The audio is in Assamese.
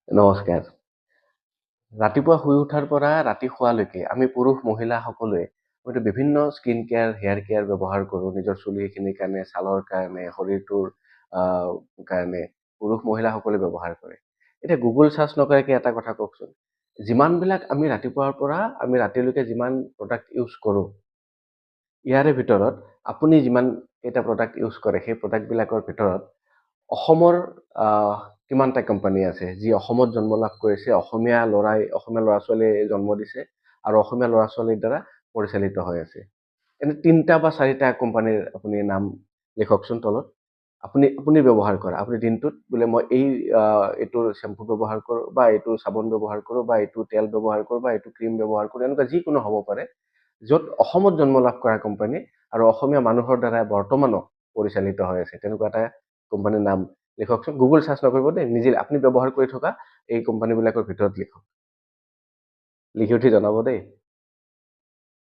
নমস্কাৰ। ৰাতিপুৱা শুই উঠাৰ পৰা ৰাতি শোৱালৈকে আমি পুৰুষ মহিলা সকলোৱে হয়তো বিভিন্ন স্কিন কেয়াৰ, হেয়াৰ কেয়াৰ ব্যৱহাৰ কৰোঁ। নিজৰ চুলিখিনিৰ কাৰণে, ছালৰ কাৰণে, শৰীৰটোৰ কাৰণে পুৰুষ মহিলা সকলোৱে ব্যৱহাৰ কৰে। এতিয়া গুগল চাৰ্চ নকৰাকে এটা কথা কওকচোন, যিমানবিলাক আমি ৰাতিপুৱাৰ পৰা আমি ৰাতিলৈকে যিমান প্ৰডাক্ট ইউজ কৰোঁ, ইয়াৰে ভিতৰত আপুনি যিমান কেইটা প্ৰডাক্ট ইউজ কৰে, সেই প্ৰডাক্টবিলাকৰ ভিতৰত অসমৰ কিমানটা কোম্পানী আছে যি অসমত জন্ম লাভ কৰিছে, অসমীয়া ল'ৰা-ছোৱালীয়ে জন্ম দিছে আৰু অসমীয়া ল'ৰা-ছোৱালীৰ দ্বাৰা পৰিচালিত হৈ আছে। এনে 3টা বা 4টা কোম্পানীৰ আপুনি নাম লিখকচোন তলত। আপুনি ব্যৱহাৰ কৰা, আপুনি দিনটোত বোলে মই এইটো শ্বেম্পু ব্যৱহাৰ কৰোঁ বা এইটো চাবোন ব্যৱহাৰ কৰোঁ বা এইটো তেল ব্যৱহাৰ কৰোঁ বা এইটো ক্ৰীম ব্যৱহাৰ কৰোঁ, এনেকুৱা যিকোনো হ'ব পাৰে, য'ত অসমত জন্ম লাভ কৰা কোম্পানী আৰু অসমীয়া মানুহৰ দ্বাৰা বৰ্তমানো পৰিচালিত হৈ আছে, তেনেকুৱা এটা কোম্পানীৰ নাম লিখকচোন। গুগল চাৰ্চ নকৰিব দেই, নিজে আপুনি ব্যৱহাৰ কৰি থকা এই কোম্পানীবিলাকৰ ভিতৰত লিখক। লিখি উঠি জনাব দেই।